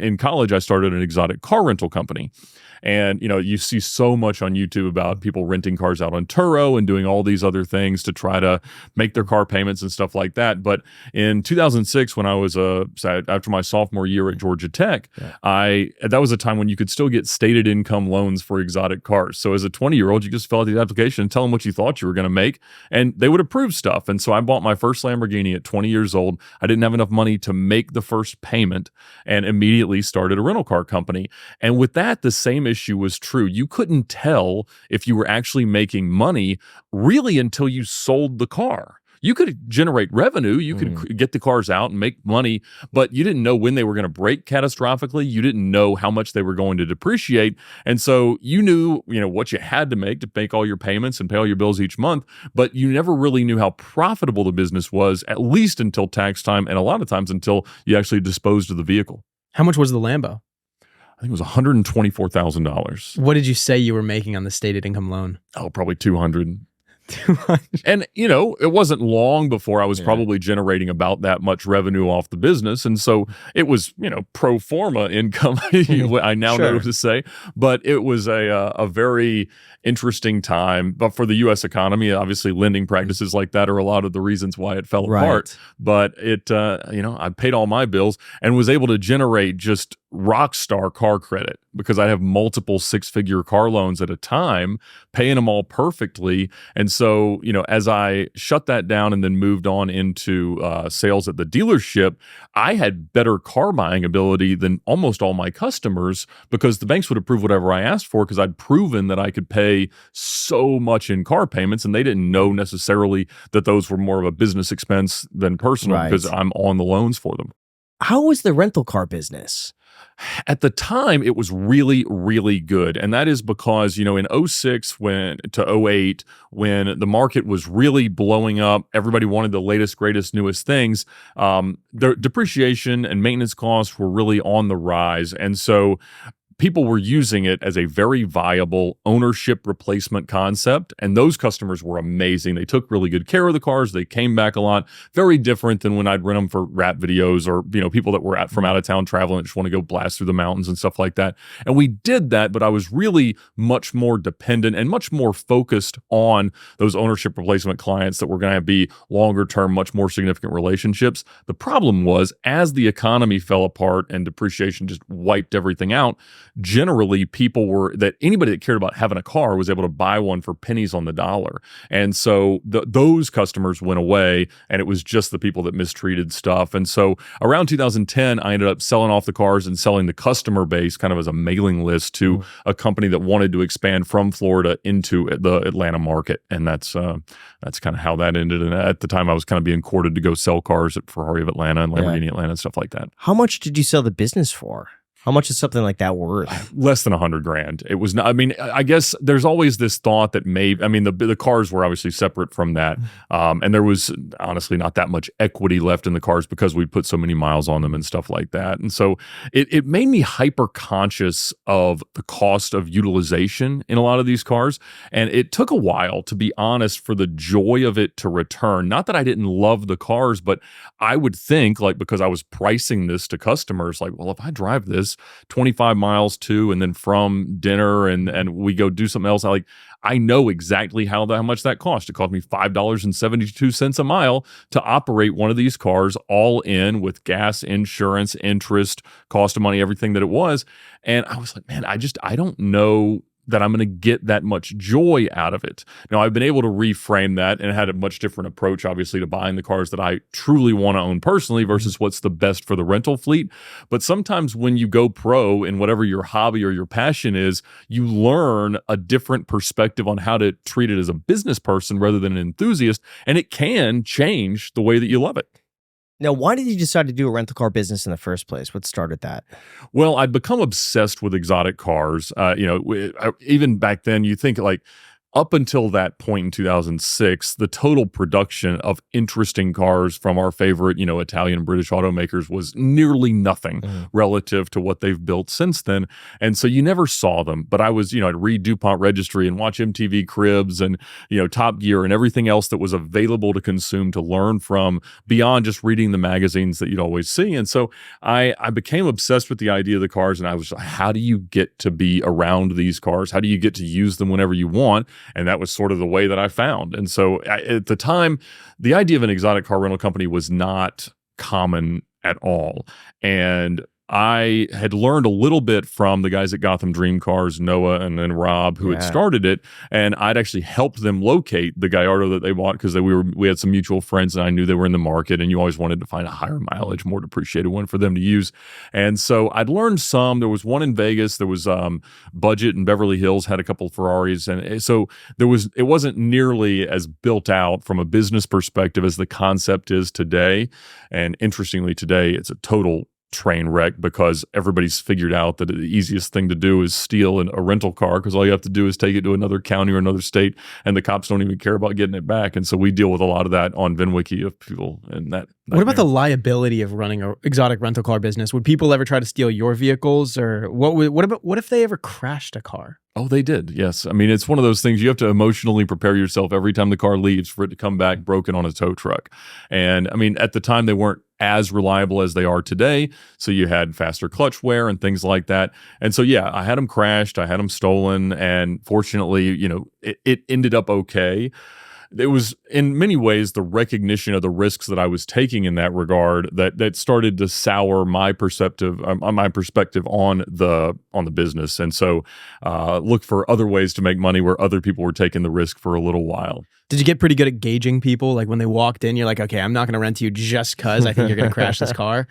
in college, I started an exotic car rental company. And, you see so much on YouTube about people renting cars out on Turo and doing all these other things to try to make their car payments and stuff like that. But in 2006, when I was after my sophomore year at Georgia Tech, that was a time when you could still get stated income loans for exotic cars. So as a 20-year-old, you just fill out the application and tell them what you thought you were going to make, and they would approve stuff. And so I bought my first Lamborghini at 20 years old. I didn't have enough money to make the first payment and immediately started a rental car company. And with that, the same issue was true. You couldn't tell if you were actually making money really until you sold the car. You could generate revenue, you could get the cars out and make money, but you didn't know when they were going to break catastrophically. You didn't know how much they were going to depreciate. And so you knew, what you had to make all your payments and pay all your bills each month, but you never really knew how profitable the business was, at least until tax time, and a lot of times until you actually disposed of the vehicle. How much was the Lambo? I think it was $124,000. What did you say you were making on the stated income loan? Oh, probably 200. And, it wasn't long before I was probably generating about that much revenue off the business. And so it was, pro forma income, I now know to say. But it was a very interesting time. But for the U.S. economy, obviously lending practices like that are a lot of the reasons why it fell apart. But it, I paid all my bills and was able to generate just rock star car credit because I have multiple six-figure car loans at a time, paying them all perfectly. And so, as I shut that down and then moved on into sales at the dealership, I had better car buying ability than almost all my customers because the banks would approve whatever I asked for because I'd proven that I could pay so much in car payments, and they didn't know necessarily that those were more of a business expense than personal because I'm on the loans for them. How was the rental car business? At the time, it was really, really good. And that is because, in 06 to 08, when the market was really blowing up, everybody wanted the latest, greatest, newest things. The depreciation and maintenance costs were really on the rise. And so people were using it as a very viable ownership replacement concept, and those customers were amazing. They took really good care of the cars. They came back a lot. Very different than when I'd rent them for rap videos or people that were from out of town traveling and just want to go blast through the mountains and stuff like that. And we did that, but I was really much more dependent and much more focused on those ownership replacement clients that were going to be longer term, much more significant relationships. The problem was, as the economy fell apart and depreciation just wiped everything out, generally anybody that cared about having a car was able to buy one for pennies on the dollar. And so those customers went away, and it was just the people that mistreated stuff. And so around 2010, I ended up selling off the cars and selling the customer base kind of as a mailing list to a company that wanted to expand from Florida into the Atlanta market. And that's kind of how that ended. And at the time, I was kind of being courted to go sell cars at Ferrari of Atlanta and Lamborghini Atlanta and stuff like that. How much did you sell the business for? How much is something like that worth? Less than $100,000. It was not, I guess there's always this thought that the cars were obviously separate from that. And there was honestly not that much equity left in the cars because we put so many miles on them and stuff like that. And so it made me hyper conscious of the cost of utilization in a lot of these cars. And it took a while, to be honest, for the joy of it to return. Not that I didn't love the cars, but I would think, because I was pricing this to customers, well, if I drive this 25 miles to and then from dinner and we go do something else, I know exactly how much that cost. It cost me $5.72 a mile to operate one of these cars, all in with gas, insurance, interest, cost of money, everything that it was. And I was like, man, I don't know that I'm going to get that much joy out of it. Now, I've been able to reframe that and had a much different approach, obviously, to buying the cars that I truly want to own personally versus what's the best for the rental fleet. But sometimes when you go pro in whatever your hobby or your passion is, you learn a different perspective on how to treat it as a business person rather than an enthusiast, and it can change the way that you love it. Now, why did you decide to do a rental car business in the first place? What started that? Well, I'd become obsessed with exotic cars. Even back then, you think up until that point in 2006, the total production of interesting cars from our favorite, Italian and British automakers was nearly nothing relative to what they've built since then. And so you never saw them. But I was, I'd read DuPont Registry and watch MTV Cribs and, Top Gear and everything else that was available to consume, to learn from, beyond just reading the magazines that you'd always see. And so I became obsessed with the idea of the cars. And I was like, how do you get to be around these cars? How do you get to use them whenever you want? And that was sort of the way that I found. And so at the time, the idea of an exotic car rental company was not common at all. And I had learned a little bit from the guys at Gotham Dream Cars, Noah and then Rob, who had started it. And I'd actually helped them locate the Gallardo that they bought because we had some mutual friends and I knew they were in the market, and you always wanted to find a higher mileage, more depreciated one for them to use. And so I'd learned some. There was one in Vegas. There was Budget in Beverly Hills, had a couple of Ferraris. And so it wasn't nearly as built out from a business perspective as the concept is today. And interestingly, today, it's a total train wreck because everybody's figured out that the easiest thing to do is steal a rental car, because all you have to do is take it to another county or another state and the cops don't even care about getting it back. And so we deal with a lot of that on VINWiki of people and that. What about the liability of running an exotic rental car business? Would people ever try to steal your vehicles, or what if they ever crashed a car? Oh, they did. Yes. I mean, it's one of those things you have to emotionally prepare yourself every time the car leaves for it to come back broken on a tow truck. And I mean, at the time they weren't as reliable as they are today. So you had faster clutch wear and things like that. And so, yeah, I had them crashed, I had them stolen. And fortunately, it ended up okay. It was in many ways the recognition of the risks that I was taking in that regard that started to sour my perspective on the business. And so look for other ways to make money where other people were taking the risk for a little while. Did you get pretty good at gauging people? Like when they walked in, you're like, okay, I'm not going to rent to you just because I think you're going to crash this car.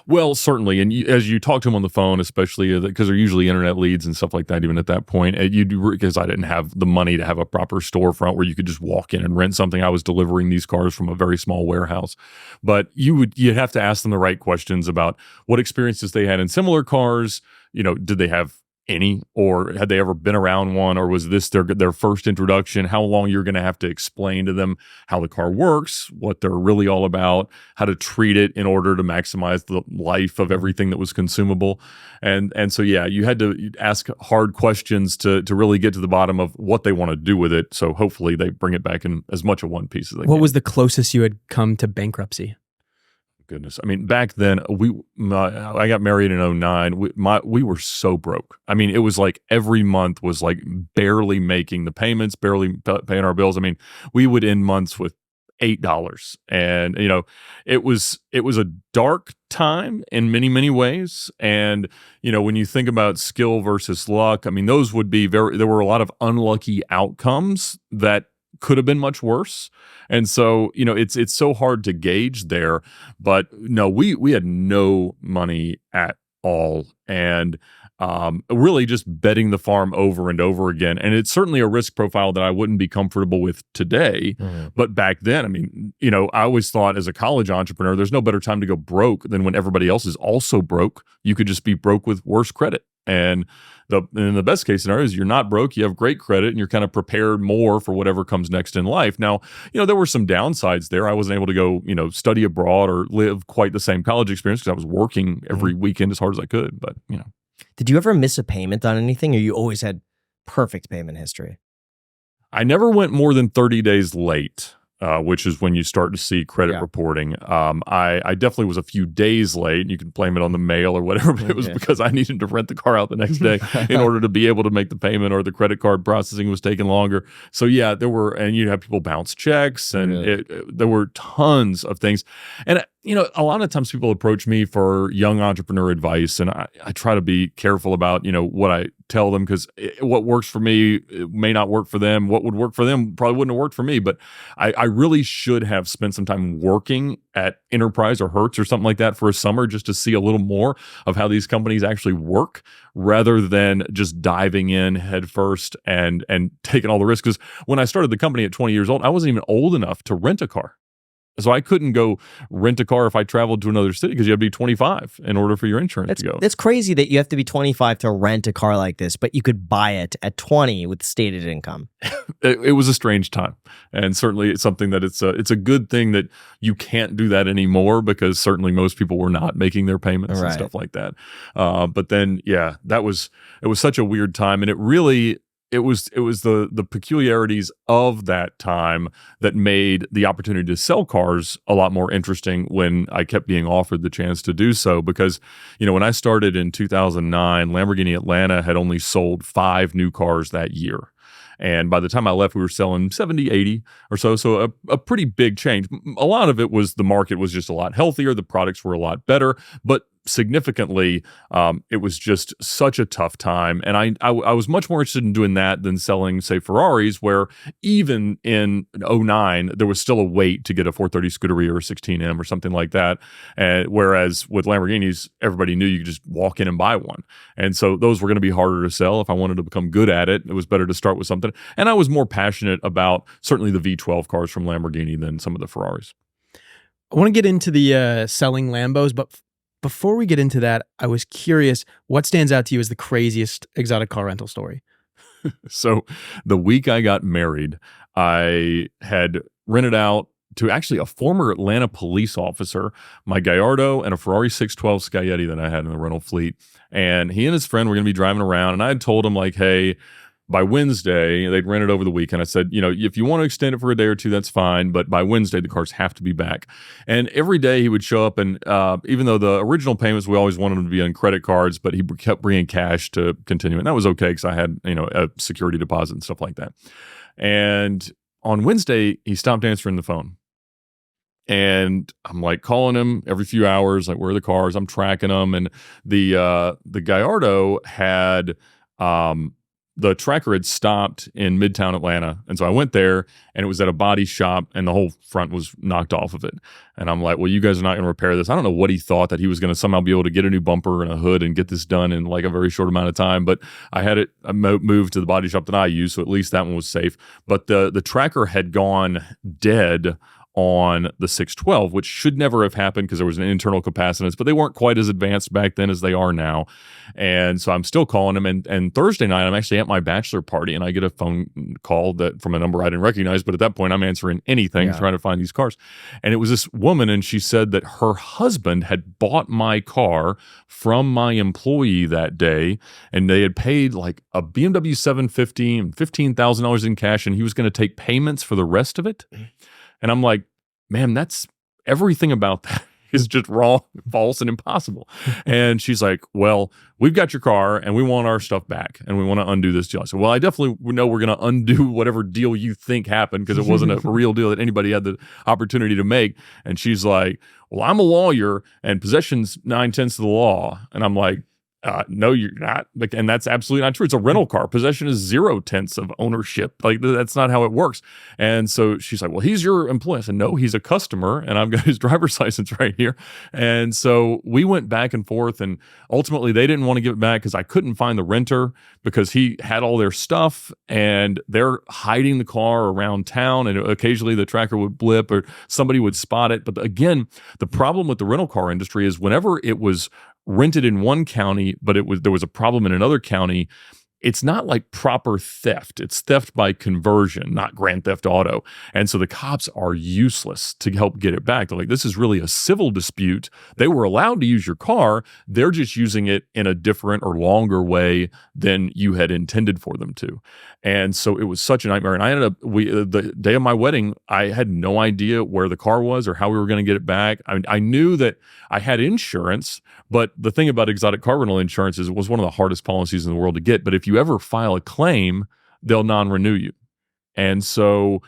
Well, certainly. And as you talk to them on the phone, especially because they're usually internet leads and stuff like that, even at that point, because I didn't have the money to have a proper storefront where you could just walk in and rent something. I was delivering these cars from a very small warehouse. But you'd have to ask them the right questions about what experiences they had in similar cars. Did they have any, or had they ever been around one, or was this their first introduction? How long you're going to have to explain to them how the car works, what they're really all about, how to treat it in order to maximize the life of everything that was consumable. And so, yeah, you had to ask hard questions to really get to the bottom of what they want to do with it. So hopefully they bring it back in as much of one piece as they can. What was the closest you had come to bankruptcy? Goodness. I mean, back then I got married in 2009. We were so broke. I mean, it was like every month was like barely making the payments, barely paying our bills. I mean, we would end months with $8. And, it was a dark time in many, many ways. And, when you think about skill versus luck, I mean, those would be there were a lot of unlucky outcomes that could have been much worse. And so, it's so hard to gauge there. But no, we had no money at all. And really just betting the farm over and over again. And it's certainly a risk profile that I wouldn't be comfortable with today. But back then, I mean, I always thought as a college entrepreneur, there's no better time to go broke than when everybody else is also broke. You could just be broke with worse credit. And in the best case scenario is you're not broke, you have great credit, and you're kind of prepared more for whatever comes next in life. Now, there were some downsides there. I wasn't able to go, study abroad or live quite the same college experience because I was working every weekend as hard as I could. But, Did you ever miss a payment on anything, or you always had perfect payment history? I never went more than 30 days late. Which is when you start to see credit reporting. I definitely was a few days late. You can blame it on the mail or whatever, but it was because I needed to rent the car out the next day in order to be able to make the payment, or the credit card processing was taking longer. So yeah, and you have people bounce checks, and there were tons of things. And a lot of times people approach me for young entrepreneur advice, and I try to be careful about, what I tell them, because what works for me it may not work for them. What would work for them probably wouldn't have worked for me. But I really should have spent some time working at Enterprise or Hertz or something like that for a summer, just to see a little more of how these companies actually work, rather than just diving in headfirst and taking all the risks. Because when I started the company at 20 years old, I wasn't even old enough to rent a car. So I couldn't go rent a car if I traveled to another city because you have to be 25 in order for your insurance to go. That's crazy that you have to be 25 to rent a car like this, but you could buy it at 20 with stated income. It was a strange time, and certainly it's something that it's a good thing that you can't do that anymore because certainly most people were not making their payments and stuff like that. But then, yeah, it was such a weird time, and it was the peculiarities of that time that made the opportunity to sell cars a lot more interesting when I kept being offered the chance to do so. Because, when I started in 2009, Lamborghini Atlanta had only sold 5 new cars that year. And by the time I left, we were selling 70, 80 or so. So a pretty big change. A lot of it was the market was just a lot healthier. The products were a lot better. But significantly, it was just such a tough time. And I was much more interested in doing that than selling, say, Ferraris, where even in 2009, there was still a wait to get a 430 Scuderia or a 16M or something like that. Whereas with Lamborghinis, everybody knew you could just walk in and buy one. And so those were going to be harder to sell. If I wanted to become good at it, it was better to start with something. And I was more passionate about certainly the V12 cars from Lamborghini than some of the Ferraris. I want to get into the selling Lambos, but before we get into that, I was curious, what stands out to you as the craziest exotic car rental story? So the week I got married, I had rented out to actually a former Atlanta police officer, my Gallardo and a Ferrari 612 Scaglietti that I had in the rental fleet. And he and his friend were going to be driving around, and I had told him, like, hey, by Wednesday, they'd rent it over the weekend. I said, if you want to extend it for a day or two, that's fine. But by Wednesday, the cars have to be back. And every day he would show up, and even though the original payments, we always wanted them to be on credit cards, but he kept bringing cash to continue. And that was okay because I had, a security deposit and stuff like that. And on Wednesday, he stopped answering the phone. And I'm like calling him every few hours, like, where are the cars? I'm tracking them. And the Gallardo had... the tracker had stopped in Midtown Atlanta. And so I went there, and it was at a body shop, and the whole front was knocked off of it. And I'm like, well, you guys are not going to repair this. I don't know what he thought, that he was going to somehow be able to get a new bumper and a hood and get this done in like a very short amount of time. But I had it moved to the body shop that I use, so at least that one was safe. But the tracker had gone dead on the 612, which should never have happened because there was an internal capacitance, but they weren't quite as advanced back then as they are now. And so I'm still calling him. And Thursday night, I'm actually at my bachelor party, and I get a phone call from a number I didn't recognize. But at that point, I'm answering anything, trying to find these cars. And it was this woman, and she said that her husband had bought my car from my employee that day, and they had paid like a BMW 750 and $15,000 in cash, and he was going to take payments for the rest of it. And I'm like, man, that's everything about that is just wrong, false, and impossible. And she's like, well, we've got your car and we want our stuff back and we want to undo this deal. I said, well, I definitely know we're going to undo whatever deal you think happened because it wasn't a real deal that anybody had the opportunity to make. And she's like, well, I'm a lawyer and possession's 9/10 of the law. And I'm like, no, you're not. And that's absolutely not true. It's a rental car. Possession is 0/10 of ownership. Like, that's not how it works. And so she's like, well, he's your employee. I said, no, he's a customer, and I've got his driver's license right here. And so we went back and forth, and ultimately they didn't want to give it back because I couldn't find the renter because he had all their stuff, and they're hiding the car around town, and occasionally the tracker would blip or somebody would spot it. But again, the problem with the rental car industry is whenever it was rented in one county, but there was a problem in another county, it's not like proper theft. It's theft by conversion, not grand theft auto. And so the cops are useless to help get it back. They're like, this is really a civil dispute. They were allowed to use your car. They're just using it in a different or longer way than you had intended for them to. And so it was such a nightmare. And I ended up, the day of my wedding, I had no idea where the car was or how we were going to get it back. I knew that I had insurance, but the thing about exotic car rental insurance is it was one of the hardest policies in the world to get. But if you ever file a claim, they'll non-renew you. And so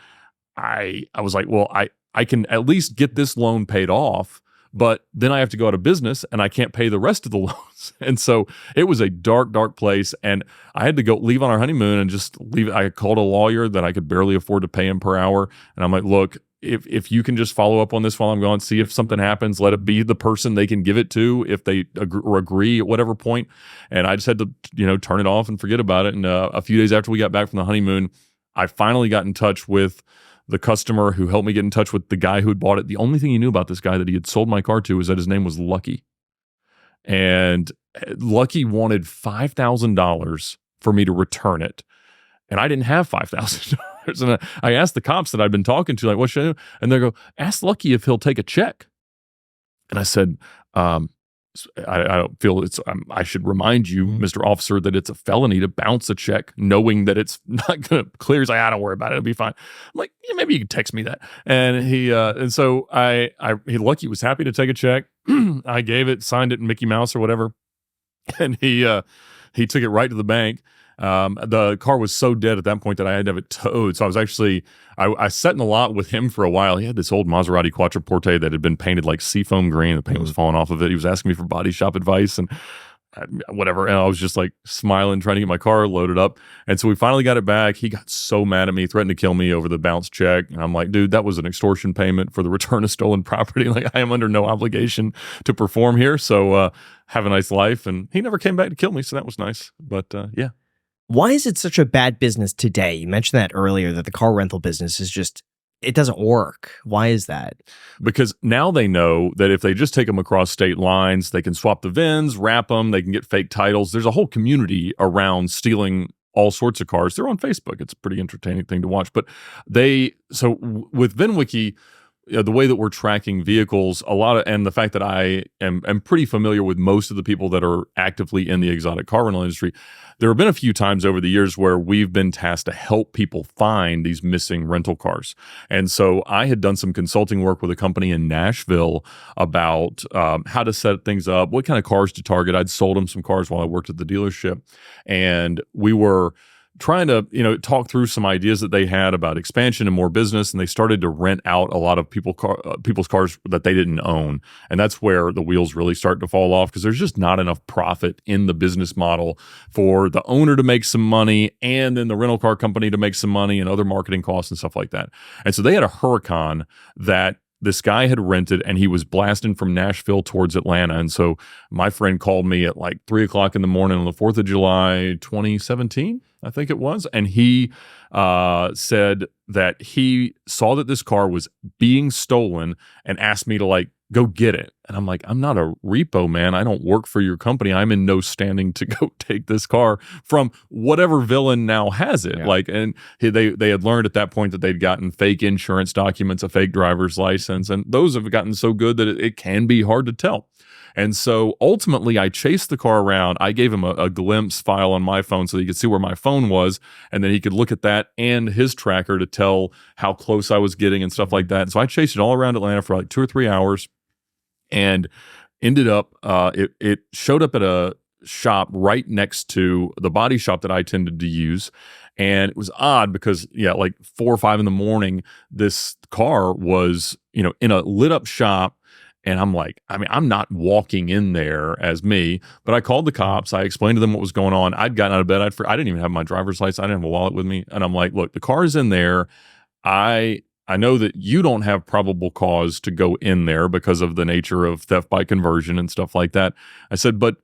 I was like, well, I can at least get this loan paid off, but then I have to go out of business and I can't pay the rest of the loans. And so it was a dark, dark place. And I had to leave on our honeymoon and just leave. I called a lawyer that I could barely afford to pay him per hour. And I'm like, look, if you can just follow up on this while I'm gone, see if something happens, let it be the person they can give it to if they agree at whatever point. And I just had to, turn it off and forget about it. And a few days after we got back from the honeymoon, I finally got in touch with the customer who helped me get in touch with the guy who had bought it. The only thing he knew about this guy that he had sold my car to was that his name was Lucky. And Lucky wanted $5,000 for me to return it. And I didn't have $5,000. And I asked the cops that I'd been talking to, like, what should I do? And they go, ask Lucky if he'll take a check. And I said, I don't feel I should remind you, Mr. Officer, that it's a felony to bounce a check knowing that it's not going to clear. He's like, I don't worry about it. It'll be fine. I'm like, yeah, maybe you can text me that. And so Lucky was happy to take a check. I gave it, signed it in Mickey Mouse or whatever. And he took it right to the bank. The car was so dead at that point that I had to have it towed. So I was actually, I sat in the lot with him for a while. He had this old Maserati Quattroporte that had been painted like seafoam green. The paint was falling off of it. He was asking me for body shop advice and whatever. And I was just like smiling, trying to get my car loaded up. And so we finally got it back. He got so mad at me, threatened to kill me over the bounce check. And I'm like, dude, that was an extortion payment for the return of stolen property. Like, I am under no obligation to perform here. So have a nice life. And he never came back to kill me. So that was nice. But yeah. Why is it such a bad business today? You mentioned that earlier, that the car rental business is just, it doesn't work. Why is that? Because now they know that if they just take them across state lines, they can swap the VINs, wrap them, they can get fake titles. There's a whole community around stealing all sorts of cars. They're on Facebook. It's a pretty entertaining thing to watch. But so with VINWiki, the way that we're tracking vehicles, and the fact that I am pretty familiar with most of the people that are actively in the exotic car rental industry, there have been a few times over the years where we've been tasked to help people find these missing rental cars. And so I had done some consulting work with a company in Nashville about how to set things up, what kind of cars to target. I'd sold them some cars while I worked at the dealership, and we were trying to, talk through some ideas that they had about expansion and more business, and they started to rent out a lot of people's cars that they didn't own. And that's where the wheels really start to fall off, because there's just not enough profit in the business model for the owner to make some money and then the rental car company to make some money and other marketing costs and stuff like that. And so they had a Huracan that this guy had rented, and he was blasting from Nashville towards Atlanta. And so my friend called me at like 3:00 in the morning on the 4th of July, 2017, I think it was. And he said that he saw that this car was being stolen and asked me to go get it. And I'm like, I'm not a repo man. I don't work for your company. I'm in no standing to go take this car from whatever villain now has it. Yeah. And they had learned at that point that they'd gotten fake insurance documents, a fake driver's license, and those have gotten so good that it can be hard to tell. And so ultimately, I chased the car around. I gave him a glimpse file on my phone so he could see where my phone was, and then he could look at that and his tracker to tell how close I was getting and stuff like that. And so I chased it all around Atlanta for like 2 or 3 hours, and ended up, it showed up at a shop right next to the body shop that I tended to use. And it was odd because, like 4 or 5 in the morning, this car was, in a lit up shop. And I'm like, I'm not walking in there as me, but I called the cops. I explained to them what was going on. I'd gotten out of bed. I didn't even have my driver's license. I didn't have a wallet with me. And I'm like, look, the car is in there. I know that you don't have probable cause to go in there because of the nature of theft by conversion and stuff like that. I said, but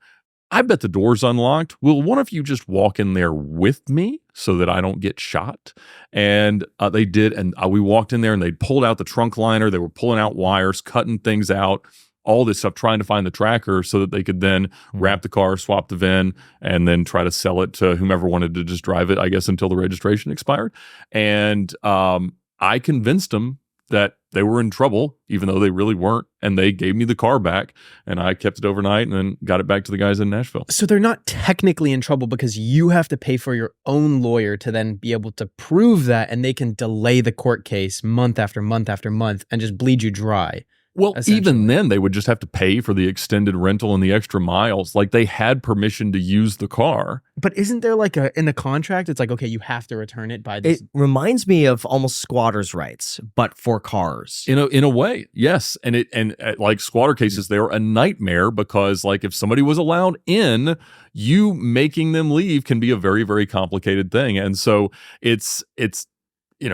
I bet the door's unlocked. Will one of you just walk in there with me so that I don't get shot? And they did. And we walked in there, and they pulled out the trunk liner. They were pulling out wires, cutting things out, all this stuff, trying to find the tracker so that they could then wrap the car, swap the VIN, and then try to sell it to whomever wanted to just drive it, I guess, until the registration expired. And I convinced them that they were in trouble, even though they really weren't. And they gave me the car back, and I kept it overnight and then got it back to the guys in Nashville. So they're not technically in trouble because you have to pay for your own lawyer to then be able to prove that, and they can delay the court case month after month after month and just bleed you dry. Well, even then, they would just have to pay for the extended rental and the extra miles. Like, they had permission to use the car. But isn't there in the contract, it's like, okay, you have to return it by this. It reminds me of almost squatters' rights, but for cars. In a way, yes. And like squatter cases, they're a nightmare because, like, if somebody was allowed in, you making them leave can be a very, very complicated thing. And so it's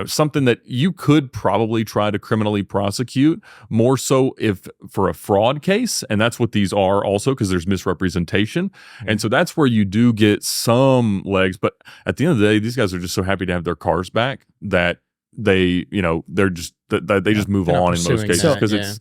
something that you could probably try to criminally prosecute, more so if for a fraud case. And that's what these are also, because there's misrepresentation. And so that's where you do get some legs. But at the end of the day, these guys are just so happy to have their cars back that they, they're just they just move They're not on in most pursuing cases that, because yeah.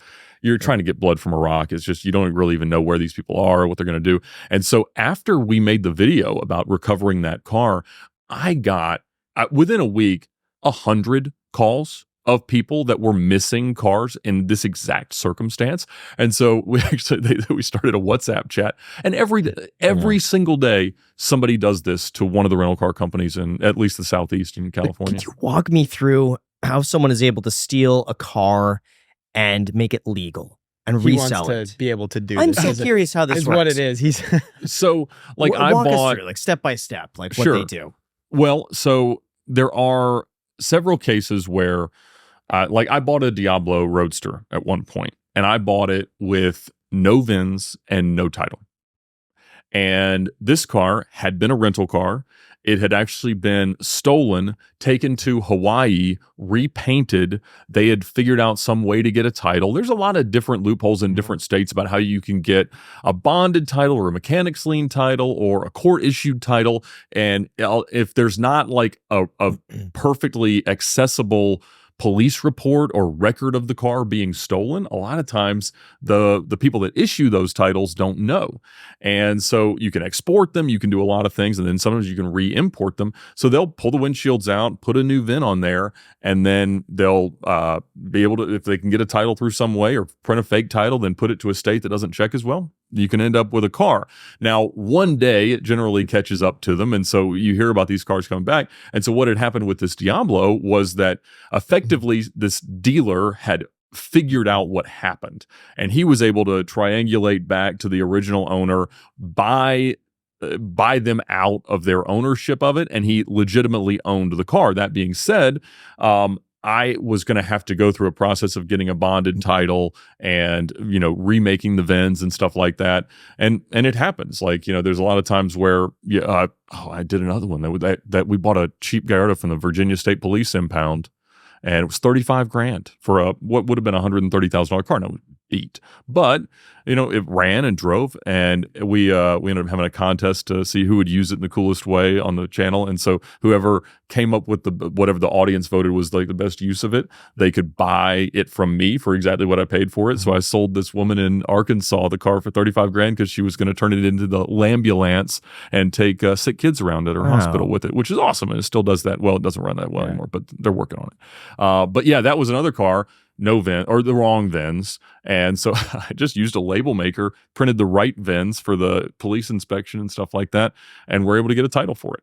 you're trying to get blood from a rock. It's just you don't really even know where these people are or what they're going to do. And so after we made the video about recovering that car, I got within a week 100 calls of people that were missing cars in this exact circumstance. And so we started a WhatsApp chat, and every single day somebody does this to one of the rental car companies in at least the Southeast in California. Could you walk me through how someone is able to steal a car and make it legal and He resell wants it? to be able to do I'm this. so Is it- curious how this is works. what it is. He's So like Walk us bought through, like step by step, like what Sure. they do. Well, so there are several cases where, like I bought a Diablo Roadster at one point, and I bought it with no VINs and no title. And this car had been a rental car. It had actually been stolen, taken to Hawaii, repainted. They had figured out some way to get a title. There's a lot of different loopholes in different states about how you can get a bonded title or a mechanics lien title or a court issued title. And if there's not like a perfectly accessible police report or record of the car being stolen, a lot of times the people that issue those titles don't know. And so you can export them, you can do a lot of things, and then sometimes you can re-import them. So they'll pull the windshields out, put a new VIN on there, and then they'll be able to, if they can get a title through some way or print a fake title, then put it to a state that doesn't check as well. You can end up with a car. Now, one day it generally catches up to them. And so you hear about these cars coming back. And so what had happened with this Diablo was that effectively this dealer had figured out what happened. And he was able to triangulate back to the original owner, buy them out of their ownership of it. And he legitimately owned the car. That being said, I was going to have to go through a process of getting a bonded title and, remaking the VINs and stuff like that. And it happens. Like, there's a lot of times where, I did another one that we bought a cheap Gallardo from the Virginia State Police impound, and it was $35,000 for what would have been a $130,000 car. No, beat. But, it ran and drove, and we ended up having a contest to see who would use it in the coolest way on the channel. And so whoever came up with whatever the audience voted was like the best use of it, they could buy it from me for exactly what I paid for it. So I sold this woman in Arkansas the car for $35,000 because she was going to turn it into the Lambulance and take sick kids around at her hospital with it, which is awesome. And it still does that. Well, it doesn't run that well anymore, but they're working on it. But yeah, that was another car. No VIN or the wrong VINs. And so I just used a label maker, printed the right VINs for the police inspection and stuff like that, and we're able to get a title for it.